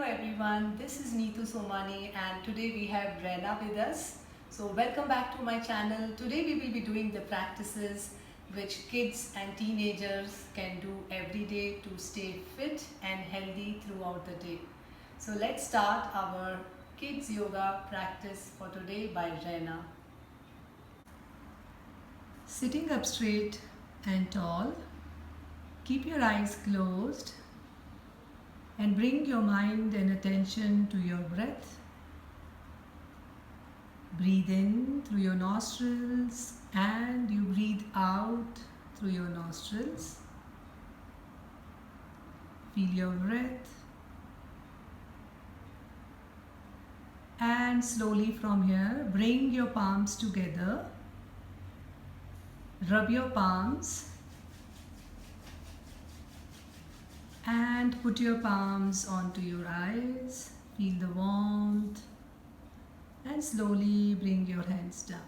everyone, this is Neetu Somani and today we have Rena with us. So welcome back to my channel. Today we will be doing the practices which kids and teenagers can do every day to stay fit and healthy throughout the day. So let's start our kids yoga practice for today by Rena. Sitting up straight and tall, keep your eyes closed and bring your mind and attention to your breath. Breathe in through your nostrils and you breathe out through your nostrils. Feel your breath. And slowly from here, bring your palms together. Rub your palms. And put your palms onto your eyes. Feel the warmth. And slowly bring your hands down.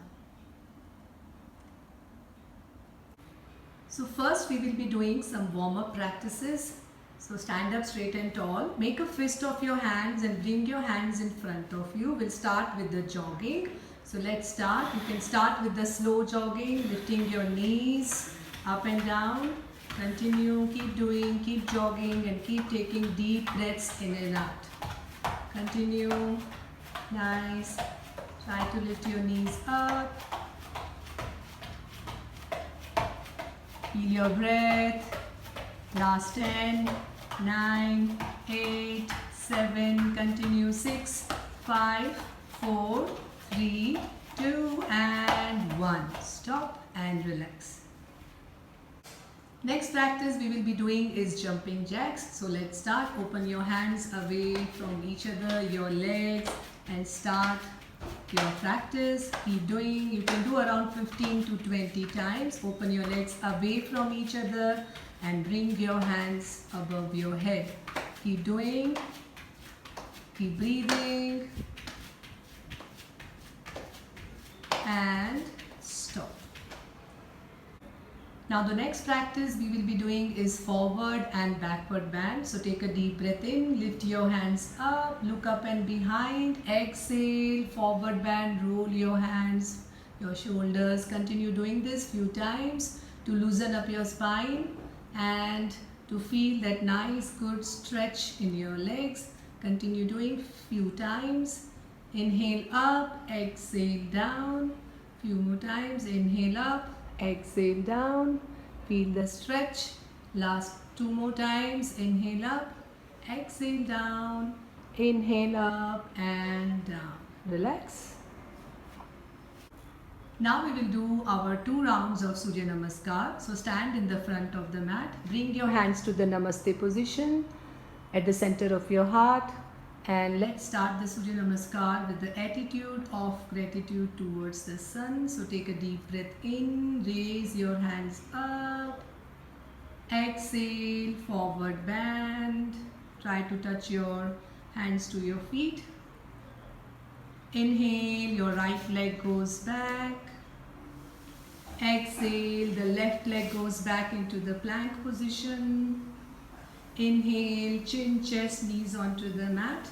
So first we will be doing some warm-up practices. So stand up straight and tall. Make a fist of your hands and bring your hands in front of you. We'll start with the jogging. So let's start. You can start with the slow jogging, lifting your knees up and down. Continue, keep doing, keep jogging and keep taking deep breaths in and out. Continue. Nice. Try to lift your knees up. Feel your breath. Last 10, 9, 8, 7. Continue. 6, 5, 4, 3, 2 and 1. Stop and relax. Next practice we will be doing is jumping jacks. So let's start. Open your hands away from each other, your legs, and start your practice. Keep doing. You can do around 15 to 20 times. Open your legs away from each other and bring your hands above your head. Keep doing. Keep breathing. And stop. Now the next practice we will be doing is forward and backward bend. So take a deep breath in, lift your hands up, look up and behind, exhale, forward bend, roll your hands, your shoulders. Continue doing this few times to loosen up your spine and to feel that nice good stretch in your legs. Continue doing few times. Inhale up, exhale down. Few more times. Inhale up. Exhale down, feel the stretch. Last 2 more times. Inhale up, exhale down, inhale up and down. Relax. Now we will do our 2 rounds of Surya Namaskar. So stand in the front of the mat. Bring your hands to the Namaste position at the center of your heart. And let's start the Surya Namaskar with the attitude of gratitude towards the sun. So take a deep breath in, raise your hands up, exhale, forward bend. Try to touch your hands to your feet. Inhale, your right leg goes back. Exhale, the left leg goes back into the plank position. Inhale, chin, chest, knees onto the mat.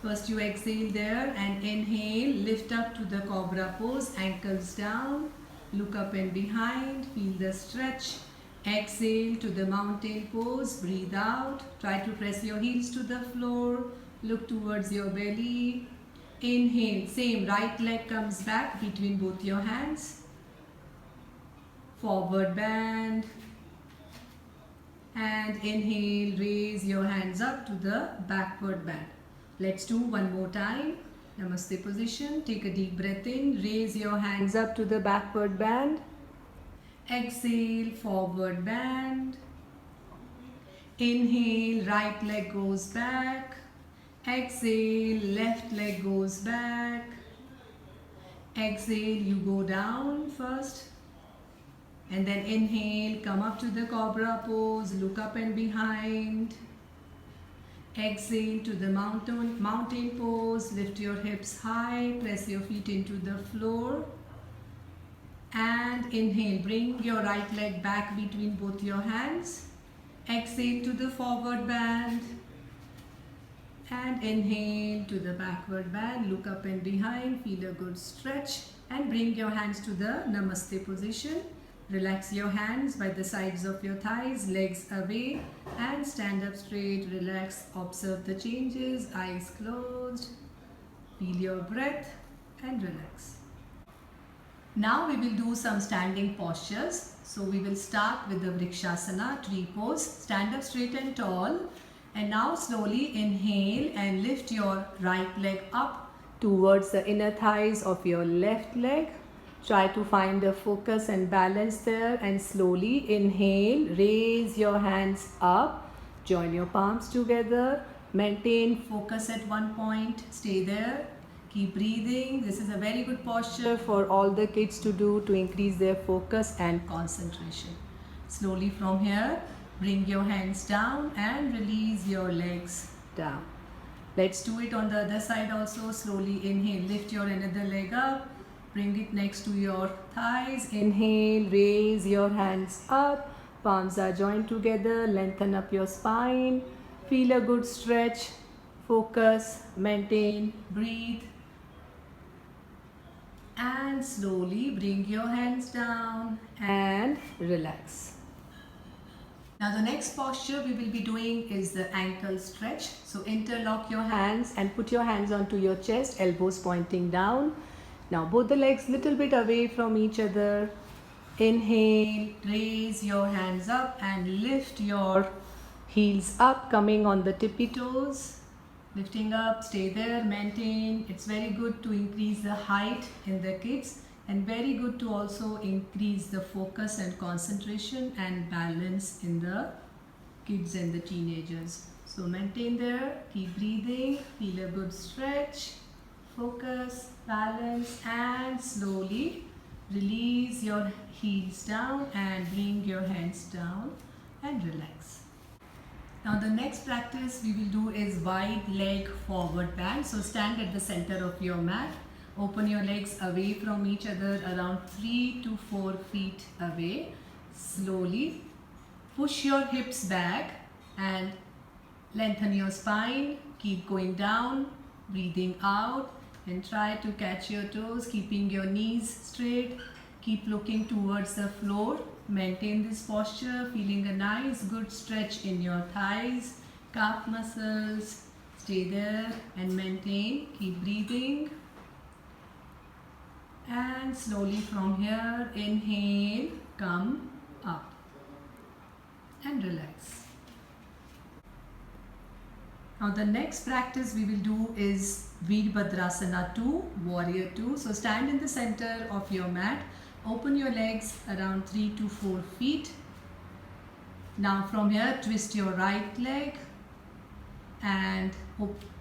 First you exhale there and inhale, lift up to the cobra pose, ankles down, look up and behind, feel the stretch. Exhale to the mountain pose, breathe out, try to press your heels to the floor, look towards your belly. Inhale, same, right leg comes back between both your hands. Forward bend. And inhale, raise your hands up to the backward bend. Let's do one more time. Namaste position. Take a deep breath in. Raise your hands up to the backward bend. Exhale, forward bend. Inhale, right leg goes back. Exhale, left leg goes back. Exhale, you go down first. And then inhale, come up to the cobra pose, look up and behind. Exhale to the mountain pose, lift your hips high, press your feet into the floor. And inhale, bring your right leg back between both your hands. Exhale to the forward bend. And inhale to the backward bend, look up and behind, feel a good stretch and bring your hands to the Namaste position. Relax your hands by the sides of your thighs, legs away and stand up straight. Relax, observe the changes, eyes closed. Feel your breath and relax. Now we will do some standing postures. So we will start with the Vrikshasana, tree pose. Stand up straight and tall. And now slowly inhale and lift your right leg up towards the inner thighs of your left leg. Try to find a focus and balance there, and slowly inhale, raise your hands up, join your palms together, maintain focus at one point, stay there, keep breathing. This is a very good posture for all the kids to do to increase their focus and concentration. Slowly from here, bring your hands down and release your legs down. Let's do it on the other side also. Slowly inhale, lift your another leg up. Bring it next to your thighs. Inhale, raise your hands up. Palms are joined together. Lengthen up your spine. Feel a good stretch. Focus, maintain, breathe. And slowly bring your hands down and relax. Now the next posture we will be doing is the ankle stretch. So interlock your hands and put your hands onto your chest, elbows pointing down. Now both the legs little bit away from each other. Inhale, raise your hands up and lift your heels up, coming on the tippy toes. Lifting up, stay there, maintain. It's very good to increase the height in the kids and very good to also increase the focus and concentration and balance in the kids and the teenagers. So maintain there, keep breathing, feel a good stretch. Focus, balance and slowly release your heels down and bring your hands down and relax. Now the next practice we will do is wide leg forward bend. So stand at the center of your mat. Open your legs away from each other around 3 to 4 feet away. Slowly push your hips back and lengthen your spine. Keep going down, breathing out. And try to catch your toes, keeping your knees straight. Keep looking towards the floor. Maintain this posture, feeling a nice good stretch in your thighs, calf muscles. Stay there and maintain. Keep breathing. And slowly from here, inhale, come up and relax. Now the next practice we will do is Veerbhadrasana 2, Warrior 2. So stand in the center of your mat. Open your legs around 3 to 4 feet. Now from here, twist your right leg and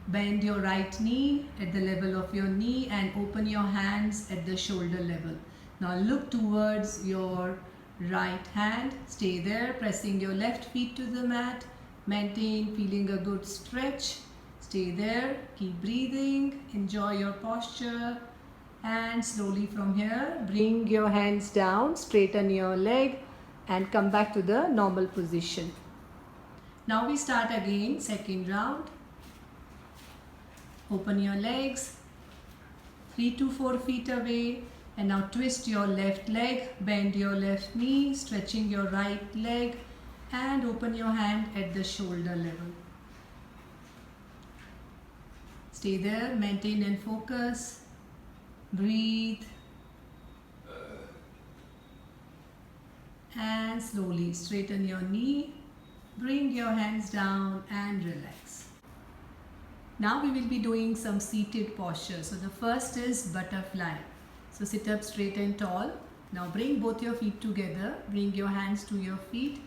bend your right knee at the level of your knee and open your hands at the shoulder level. Now look towards your right hand. Stay there, pressing your left feet to the mat. Maintain, feeling a good stretch. Stay there, keep breathing, enjoy your posture. And slowly from here, bring your hands down, straighten your leg and come back to the normal position. Now we start again, second round. Open your legs 3 to 4 feet away and now twist your left leg, bend your left knee, stretching your right leg and open your hand at the shoulder level. Stay there, maintain and focus. Breathe. And slowly straighten your knee. Bring your hands down and relax. Now we will be doing some seated posture. So the first is butterfly. So sit up straight and tall. Now bring both your feet together. Bring your hands to your feet.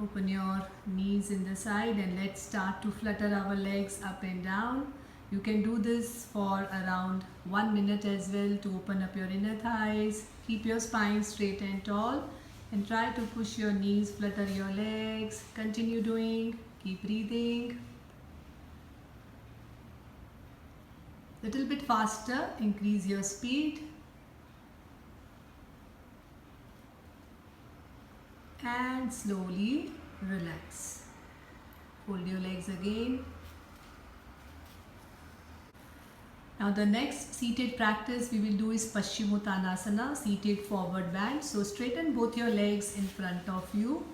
Open your knees in the side and let's start to flutter our legs up and down. You can do this for around 1 minute as well to open up your inner thighs. Keep your spine straight and tall and try to push your knees, flutter your legs. Continue doing, keep breathing. Little bit faster, increase your speed. And slowly relax. Fold your legs again. Now the next seated practice we will do is Paschimottanasana, seated forward bend. So straighten both your legs in front of you.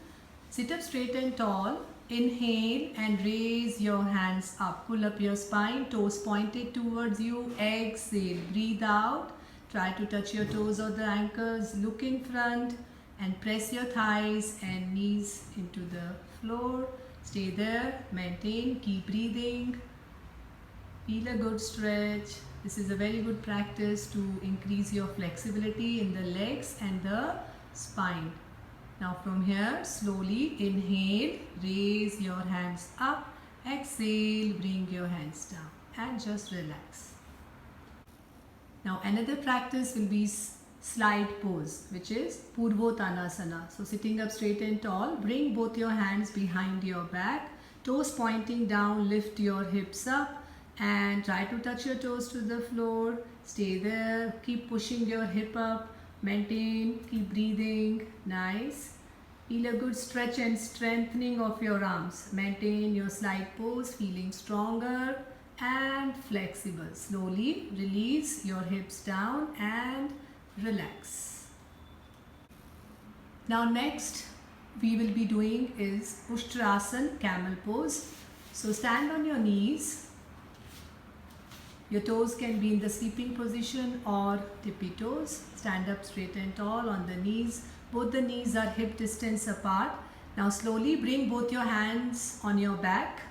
Sit up straight and tall. Inhale and raise your hands up. Pull up your spine, toes pointed towards you. Exhale, breathe out. Try to touch your toes or the ankles. Look in front and press your thighs and knees into the floor. Stay there, maintain, keep breathing. Feel a good stretch. This is a very good practice to increase your flexibility in the legs and the spine. Now from here, slowly inhale, raise your hands up. Exhale, bring your hands down and just relax. Now another practice will be slide pose, which is Purvottanasana. So sitting up straight and tall, bring both your hands behind your back, toes pointing down, lift your hips up and try to touch your toes to the floor. Stay there, keep pushing your hip up, maintain, keep breathing. Nice. Feel a good stretch and strengthening of your arms. Maintain your slide pose, feeling stronger and flexible. Slowly release your hips down and relax. Now next we will be doing is Ushtrasana, camel pose. So stand on your knees. Your toes can be in the sleeping position or tippy toes. Stand up straight and tall on the knees. Both the knees are hip distance apart. Now slowly bring both your hands on your back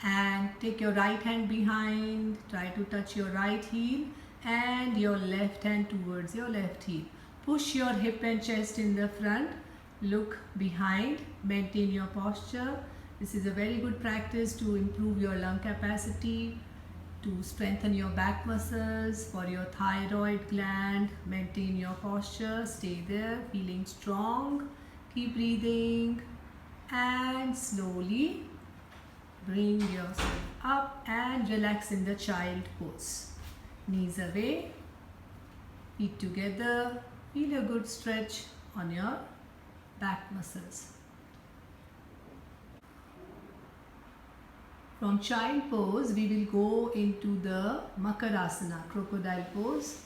and take your right hand behind. Try to touch your right heel and your left hand towards your left heel. Push your hip and chest in the front. Look behind. Maintain your posture. This is a very good practice to improve your lung capacity, to strengthen your back muscles, for your thyroid gland. Maintain your posture, stay there, feeling strong, keep breathing and slowly bring yourself up and relax in the child pose. Knees away, feet together, feel a good stretch on your back muscles. From child pose, we will go into the Makarasana, crocodile pose.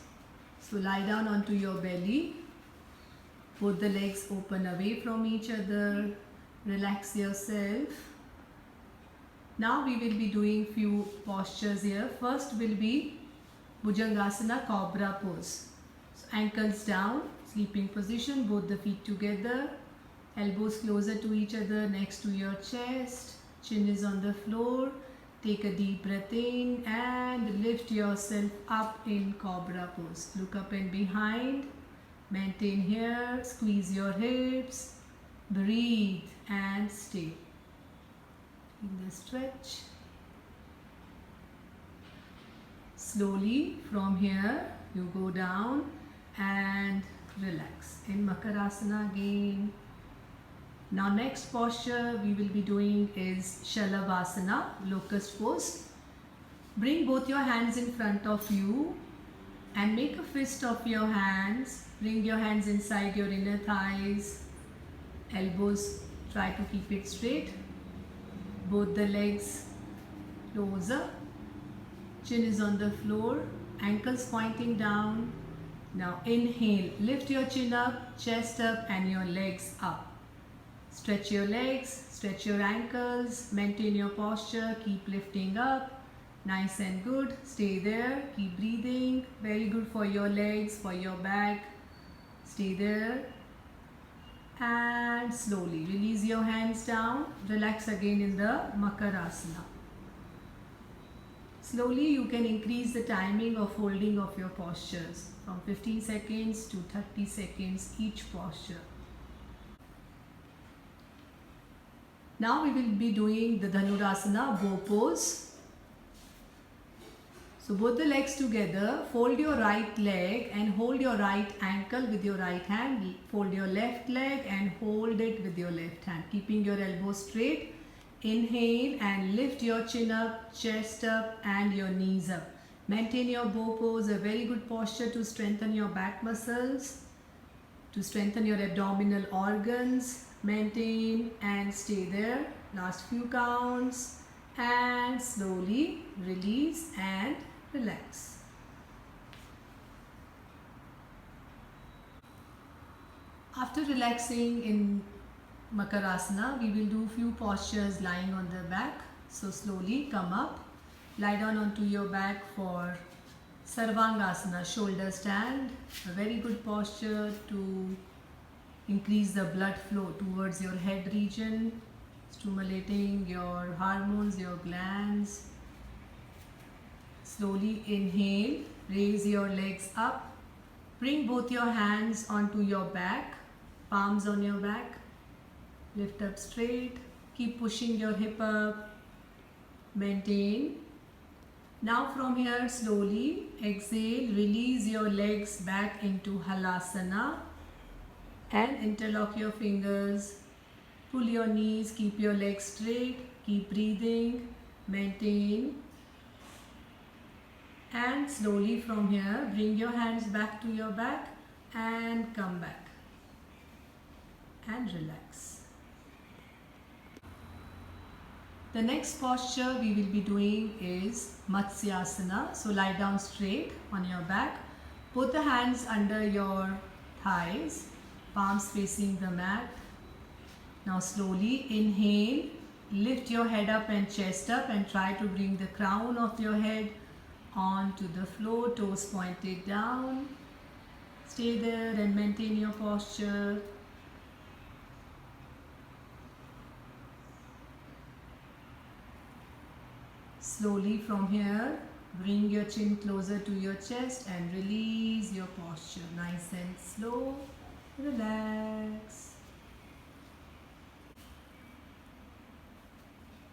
So lie down onto your belly. Both the legs open away from each other. Relax yourself. Now we will be doing few postures here. First will be Bhujangasana, cobra pose. So ankles down, sleeping position, both the feet together. Elbows closer to each other next to your chest. Chin is on the floor. Take a deep breath in and lift yourself up in cobra pose. Look up and behind. Maintain here. Squeeze your hips. Breathe and stay. In the stretch. Slowly from here you go down and relax. In Makarasana again. Now next posture we will be doing is Shalavasana, locust pose. Bring both your hands in front of you and make a fist of your hands. Bring your hands inside your inner thighs. Elbows, try to keep it straight. Both the legs closer. Chin is on the floor. Ankles pointing down. Now inhale, lift your chin up, chest up and your legs up. Stretch your legs, stretch your ankles, maintain your posture, keep lifting up. Nice and good. Stay there, keep breathing. Very good for your legs, for your back. Stay there. And slowly release your hands down. Relax again in the Makarasana. Slowly you can increase the timing of holding of your postures from 15 seconds to 30 seconds each posture. Now we will be doing the Dhanurasana, bow pose. So both the legs together, fold your right leg and hold your right ankle with your right hand. Fold your left leg and hold it with your left hand, keeping your elbows straight. Inhale and lift your chin up, chest up and your knees up. Maintain your bow pose, a very good posture to strengthen your back muscles, to strengthen your abdominal organs. Maintain and stay there. Last few counts and slowly release and relax. After relaxing in Makarasana, we will do few postures lying on the back. So slowly come up, lie down onto your back for Sarvangasana, shoulder stand. A very good posture to increase the blood flow towards your head region, stimulating your hormones, your glands. Slowly inhale, raise your legs up, bring both your hands onto your back, palms on your back, lift up straight, keep pushing your hip up, maintain. Now from here slowly exhale, release your legs back into Halasana and interlock your fingers, pull your knees, keep your legs straight, keep breathing, maintain. And slowly from here bring your hands back to your back and come back and relax. The next posture we will be doing is Matsyasana. So lie down straight on your back. Put the hands under your thighs, palms facing the mat. Now slowly inhale, lift your head up and chest up and try to bring the crown of your head onto the floor, toes pointed down. Stay there and maintain your posture. Slowly from here, bring your chin closer to your chest and release your posture. Nice and slow. Relax.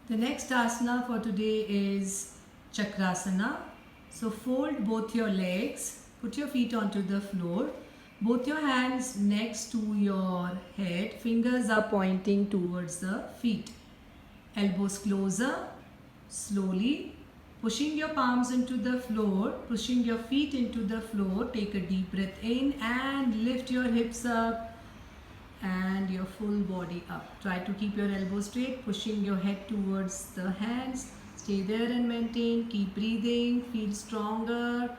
The next asana for today is Chakrasana. So fold both your legs, put your feet onto the floor, both your hands next to your head, fingers are pointing towards the feet. Elbows closer, slowly pushing your palms into the floor, pushing your feet into the floor. Take a deep breath in and lift your hips up and your full body up. Try to keep your elbows straight, pushing your head towards the hands. Stay there and maintain. Keep breathing. Feel stronger.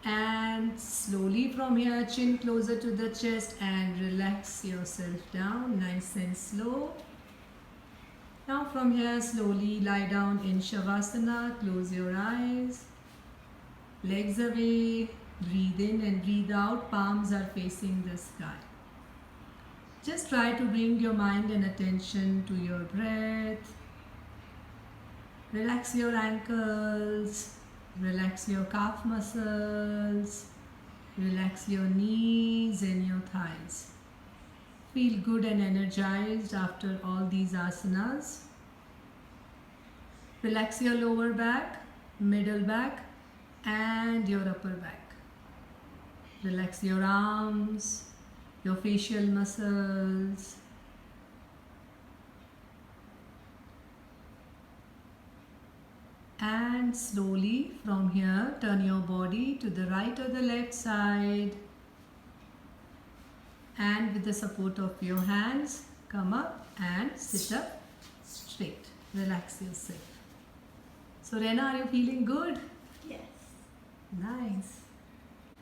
And slowly from here, chin closer to the chest and relax yourself down. Nice and slow. Now from here, slowly lie down in Shavasana. Close your eyes. Legs away. Breathe in and breathe out. Palms are facing the sky. Just try to bring your mind and attention to your breath. Relax your ankles, relax your calf muscles, relax your knees and your thighs. Feel good and energized after all these asanas. Relax your lower back, middle back and your upper back. Relax your arms, your facial muscles. And slowly from here, turn your body to the right or the left side. And with the support of your hands, come up and sit up straight. Relax yourself. So Rena, are you feeling good? Yes. Nice.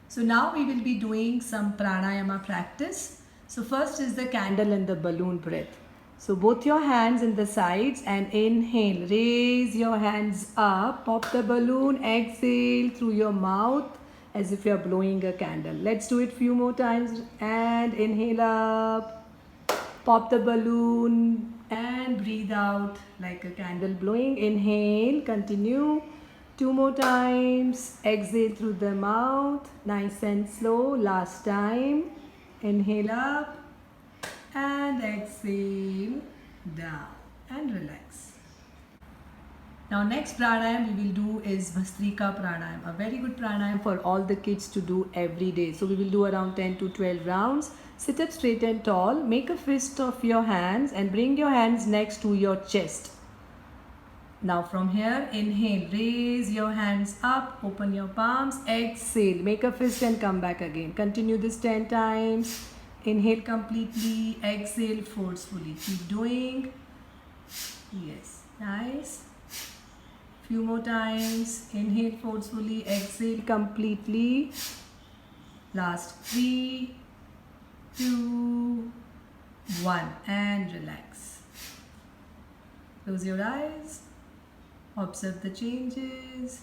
So now we will be doing some pranayama practice. So first is the candle and the balloon breath. So both your hands in the sides and inhale. Raise your hands up. Pop the balloon. Exhale through your mouth as if you are blowing a candle. Let's do it few more times. And inhale up. Pop the balloon and breathe out like a candle blowing. Inhale. Continue. 2 more times. Exhale through the mouth. Nice and slow. Last time. Inhale up. And exhale down and relax. Now next pranayam we will do is Bhastrika pranayam. A very good pranayam for all the kids to do every day. So we will do around 10 to 12 rounds. Sit up straight and tall. Make a fist of your hands and bring your hands next to your chest. Now from here, inhale. Raise your hands up. Open your palms. Exhale. Make a fist and come back again. Continue this 10 times. Inhale completely, exhale forcefully. Keep doing. Yes, nice. Few more times. Inhale forcefully, exhale completely. Last 3, 2, 1 and relax. Close your eyes. Observe the changes.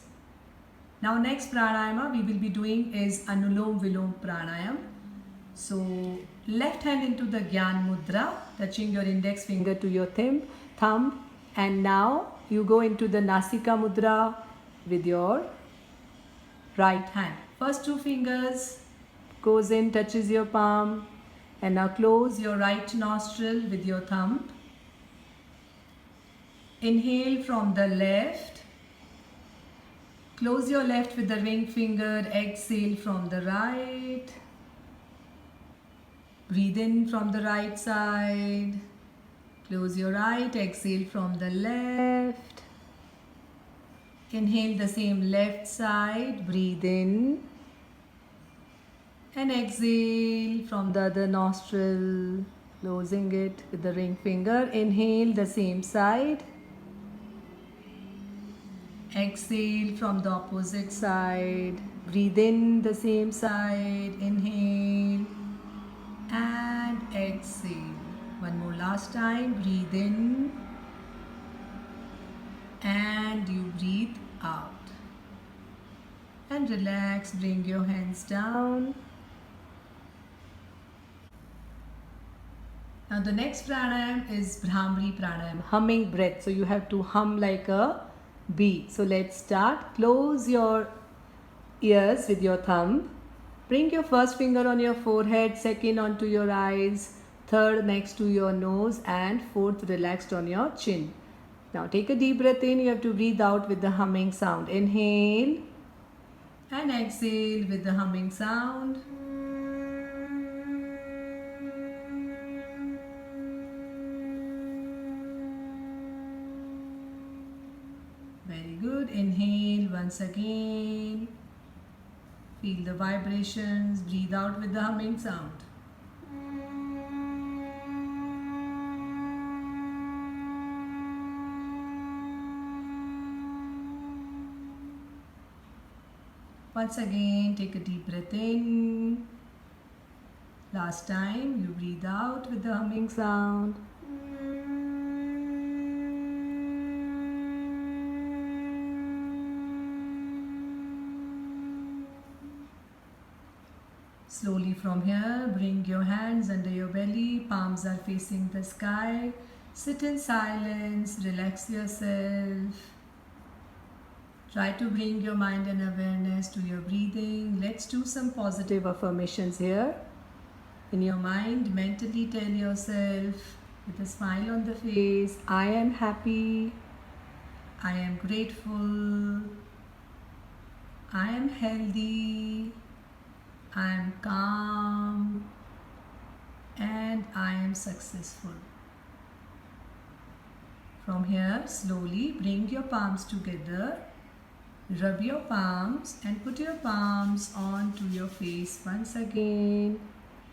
Now next pranayama we will be doing is Anulom Vilom Pranayam. So left hand into the Gyan Mudra, touching your index finger to your thumb, and now you go into the Nasika Mudra with your right hand. First 2 fingers goes in, touches your palm, and now close your right nostril with your thumb. Inhale from the left. Close your left with the ring finger. Exhale from the right. Breathe in from the right side. Close your right. Exhale from the left. Inhale the same left side. Breathe in. And exhale from the other nostril. Closing it with the ring finger. Inhale the same side. Exhale from the opposite side. Breathe in the same side. Inhale and exhale. One more last time. Breathe in and you breathe out. And relax. Bring your hands down. Now the next pranayam is Bhramri pranayam, humming breath. So you have to hum like a bee. So let's start. Close your ears with your thumb. Bring your first finger on your forehead, second onto your eyes, third next to your nose, and fourth relaxed on your chin. Now take a deep breath in. You have to breathe out with the humming sound. Inhale and exhale with the humming sound. Very good. Inhale once again. Feel the vibrations. Breathe out with the humming sound. Once again, take a deep breath in. Last time, you breathe out with the humming sound. Slowly from here, bring your hands under your belly, palms are facing the sky. Sit in silence, relax yourself. Try to bring your mind and awareness to your breathing. Let's do some positive affirmations here. In your mind, mentally tell yourself with a smile on the face, I am happy, I am grateful, I am healthy, I am calm, and I am successful. From here, slowly bring your palms together, rub your palms and put your palms onto your face once again.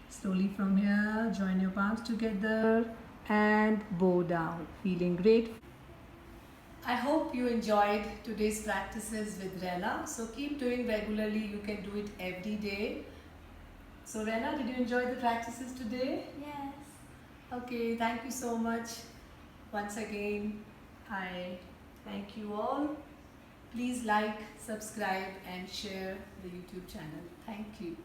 Slowly from here, join your palms together and bow down, feeling great. I hope you enjoyed today's practices with Rena. So keep doing regularly. You can do it every day. So Rena, did you enjoy the practices today? Yes. Okay, thank you so much. Once again, I thank you all. Please like, subscribe and share the YouTube channel. Thank you.